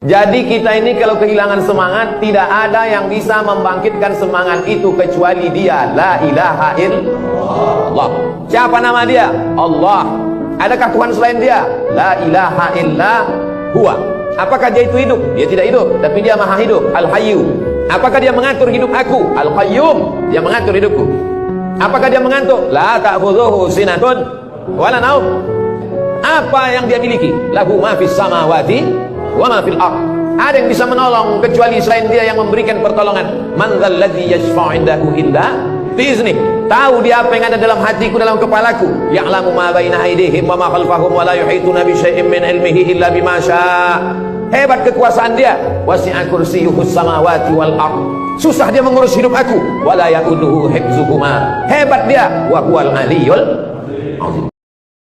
Jadi kita ini kalau kehilangan semangat, tidak ada yang bisa membangkitkan semangat itu kecuali Dia, la ilaha illallah. Siapa nama Dia? Allah. Adakah Tuhan selain Dia? La ilaha illa huwa. Apakah Dia itu hidup? Dia tidak hidup, tapi Dia maha hidup, Al-Hayyu. Apakah Dia mengatur hidup aku? Al-Qayyum. Dia mengatur hidupku. Apakah Dia mengantuk? La ta'khudhuhu sinatun wala naum. Apa yang Dia miliki? Lahu ma fis samawati wa ma fil ardh. Ada yang bisa menolong kecuali selain Dia yang memberikan pertolongan. Man dzalladzi yashfa'u 'indahu illa bi'izni. Tahu Dia apa yang ada dalam hatiku, dalam kepalaku. Ya'lamu ma baina aydihim wa ma khalfahum wa la yuhituna bi syai'in min ilmihi illa bima syaa'. Hebat kekuasaan Dia. Wasi'a kursiyyuhus samawati wal ardh. Susah Dia mengurus hidup aku. Wa la ya'uduhu hifdzuhuma. Hebat Dia. Wa huwal 'aliyyul 'azim.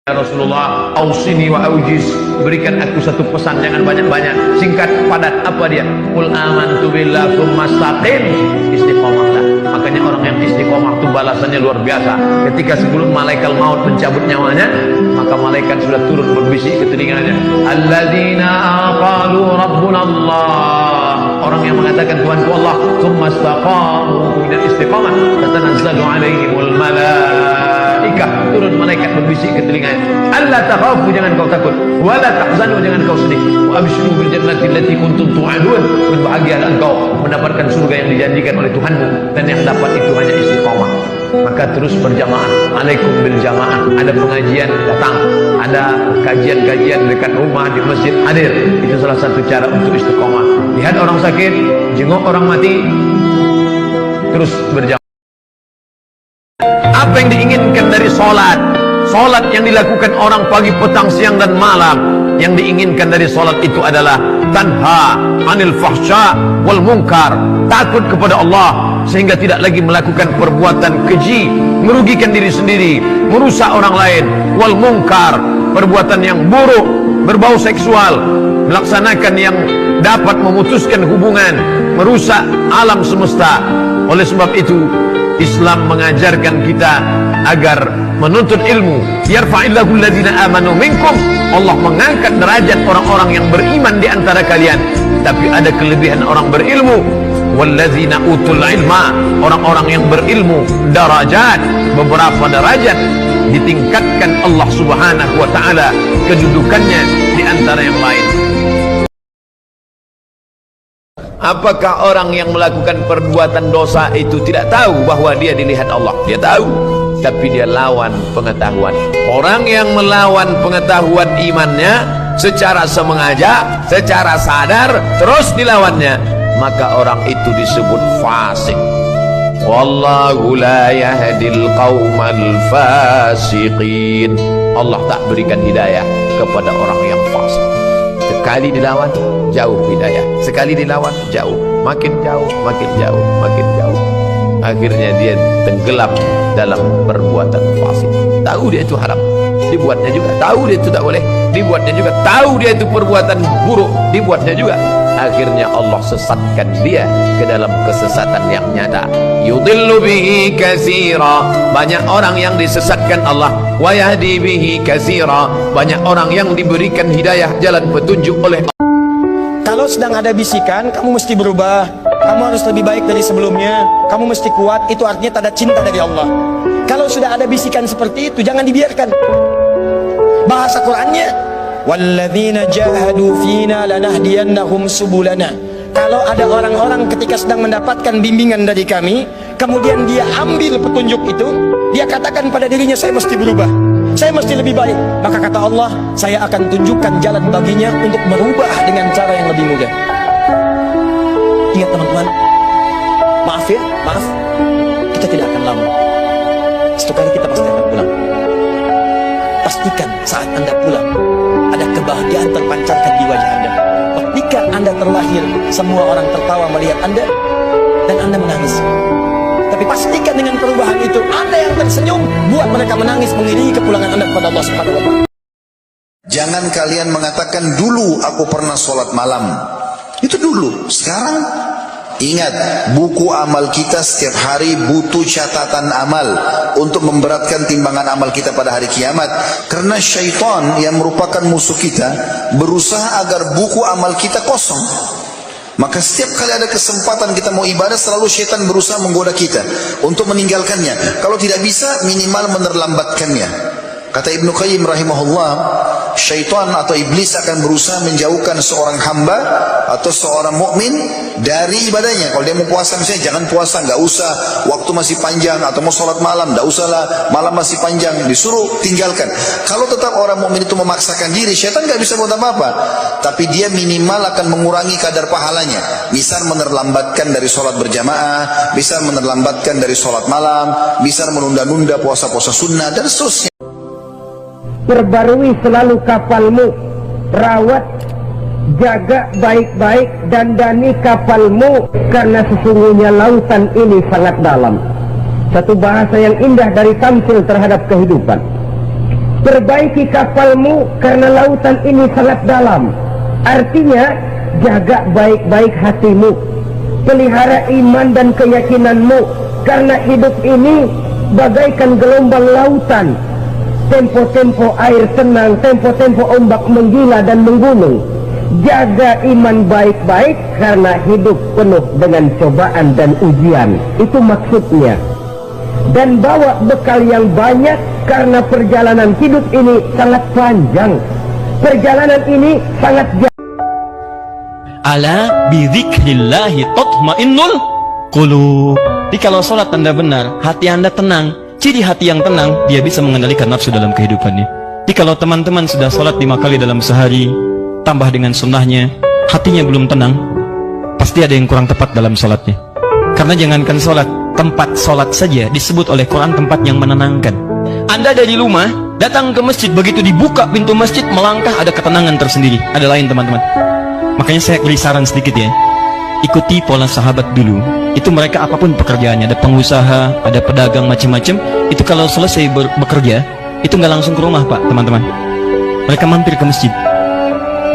Ya Rasulullah, ausini wa aujiz, berikan aku satu pesan, jangan banyak-banyak, singkat, padat. Apa dia? Qul amantu billah tsumma istaqim. Istiqomahlah. Makanya orang yang istiqomah itu balasannya luar biasa. Ketika sebelum malaikat maut mencabut nyawanya, maka malaikat sudah turun berbisik ke telinganya, alladzina qalu rabbuna Allah. Orang yang mengatakan Tuhanku Allah, tsumma istaqamu, dan istiqamah, tatanazzalu alaihimul malaikah, turun malaikat berbisik ke telinganya, alla takhafu, jangan kau takut, wala tahzanu, jangan kau sedih, wa abshiru bil jannati allati kuntum tu'adun, berbahagialah engkau mendapatkan surga yang dijanjikan oleh Tuhanmu, dan yang dapat itu hanya istiqamah. Maka terus berjamaah, alaikum bil jamaah. Ada pengajian, datang. Ada kajian-kajian dekat rumah, di masjid, hadir. Itu salah satu cara untuk istiqamah. Lihat orang sakit, jenguk orang mati, terus berjamaah. Apa yang diinginkan dari solat? Solat yang dilakukan orang pagi, petang, siang, dan malam. Yang diinginkan dari solat itu adalah tanha anil fahsya wal munkar, takut kepada Allah sehingga tidak lagi melakukan perbuatan keji, merugikan diri sendiri, merusak orang lain, wal munkar, perbuatan yang buruk, berbau seksual, melaksanakan yang dapat memutuskan hubungan, merusak alam semesta. Oleh sebab itu Islam mengajarkan kita agar menuntut ilmu. Yarfa'illahu alladhina amanu minkum. Allah mengangkat derajat orang-orang yang beriman di antara kalian. Tapi ada kelebihan orang berilmu. Walladzina utul ilma, orang-orang yang berilmu, darajat, beberapa derajat ditingkatkan Allah Subhanahu wa taala kedudukannya di antara yang lain. Apakah orang yang melakukan perbuatan dosa itu tidak tahu bahwa dia dilihat Allah? Dia tahu, tapi dia lawan pengetahuan. Orang yang melawan pengetahuan imannya secara sengaja, secara sadar, terus dilawannya, maka orang itu disebut fasik. Wallahu la yahdil qaumal fasiqin. Allah tak berikan hidayah kepada orang yang fasik. Sekali dilawan, jauh hidayah. Sekali dilawan, jauh. Makin jauh, makin jauh, makin jauh. Akhirnya dia tenggelam dalam perbuatan fasik. Tahu dia itu haram, dibuatnya juga. Tahu dia itu tak boleh, dibuatnya juga. Tahu dia itu perbuatan buruk, dibuatnya juga. Akhirnya Allah sesatkan dia ke dalam kesesatan yang nyata. Yudillu bihi katsira, banyak orang yang disesatkan Allah. Wa yahdi bihi katsira, banyak orang yang diberikan hidayah, jalan petunjuk oleh Allah. Kalau sedang ada bisikan, kamu mesti berubah, kamu harus lebih baik dari sebelumnya, kamu mesti kuat, itu artinya tanda cinta dari Allah. Kalau sudah ada bisikan seperti itu, jangan dibiarkan. Bahasa Qur'annya, walladzina jahadu fina lanahdiyannahum subulana. Kalau ada orang-orang ketika sedang mendapatkan bimbingan dari kami, kemudian dia ambil petunjuk itu, dia katakan pada dirinya, saya mesti berubah, saya mesti lebih baik, maka kata Allah, saya akan tunjukkan jalan baginya untuk berubah dengan cara yang lebih mudah. Ingat teman-teman, maaf ya, maaf, kita tidak akan lama. Satu kali kita pasti akan pulang. Pastikan saat Anda pulang, ada kebahagiaan terpancarkan di wajah Anda. Ketika Anda terlahir, semua orang tertawa melihat Anda, dan Anda menangis. Tapi pastikan dengan perubahan itu, Anda yang tersenyum, buat mereka menangis mengiringi kepulangan Anda kepada Allah Subhanahu wa taala. Jangan kalian mengatakan dulu aku pernah sholat malam. Itu dulu. Sekarang Ingat, buku amal kita setiap hari butuh catatan amal untuk memberatkan timbangan amal kita pada hari kiamat. Karena syaitan yang merupakan musuh kita berusaha agar buku amal kita kosong. Maka setiap kali ada kesempatan kita mau ibadah, selalu syaitan berusaha menggoda kita untuk meninggalkannya. Kalau tidak bisa, minimal menerlambatkannya. Kata Ibnu Qayyim rahimahullah, syaitan atau iblis akan berusaha menjauhkan seorang hamba atau seorang mukmin dari ibadahnya. Kalau dia mau puasa misalnya, jangan puasa, nggak usah, waktu masih panjang. Atau mau sholat malam, nggak usahlah, malam masih panjang, disuruh tinggalkan. Kalau tetap orang mukmin itu memaksakan diri, syaitan nggak bisa buat apa-apa, tapi dia minimal akan mengurangi kadar pahalanya. Misal menerlambatkan dari sholat berjamaah, bisa menerlambatkan dari sholat malam, bisa menunda-nunda puasa-puasa sunnah, dan seterusnya. Perbarui selalu kapalmu, rawat, jaga baik-baik, dandani kapalmu, karena sesungguhnya lautan ini sangat dalam. Satu bahasa yang indah dari tamsil terhadap kehidupan. Perbaiki kapalmu karena lautan ini sangat dalam. Artinya, jaga baik-baik hatimu, pelihara iman dan keyakinanmu, karena hidup ini bagaikan gelombang lautan. Tempo-tempo air tenang, tempo-tempo ombak menggila dan menggunung. Jaga iman baik-baik karena hidup penuh dengan cobaan dan ujian. Itu maksudnya. Dan bawa bekal yang banyak karena perjalanan hidup ini sangat panjang. Perjalanan ini sangat jauh. Ala bidzikrillahi tatmainnul qulub. Jadi kalau sholat Anda benar, hati Anda tenang. Ciri hati yang tenang, dia bisa mengendalikan nafsu dalam kehidupannya. Jadi kalau teman-teman sudah sholat 5 kali dalam sehari, tambah dengan sunnahnya, hatinya belum tenang, pasti ada yang kurang tepat dalam sholatnya. Karena jangankan sholat, tempat sholat saja disebut oleh Quran tempat yang menenangkan. Anda dari rumah, datang ke masjid, begitu dibuka pintu masjid, melangkah, ada ketenangan tersendiri. Ada lain teman-teman. Makanya saya beri saran sedikit ya. Ikuti pola sahabat dulu. Itu mereka apapun pekerjaannya, ada pengusaha, ada pedagang macam-macam. Itu kalau selesai bekerja, itu nggak langsung ke rumah Pak, teman-teman. Mereka mampir ke masjid.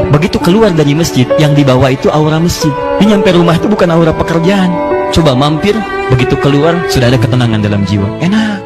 Begitu keluar dari masjid, yang dibawa itu aura masjid. Dia nyampe rumah itu bukan aura pekerjaan. Coba mampir, begitu keluar sudah ada ketenangan dalam jiwa. Enak.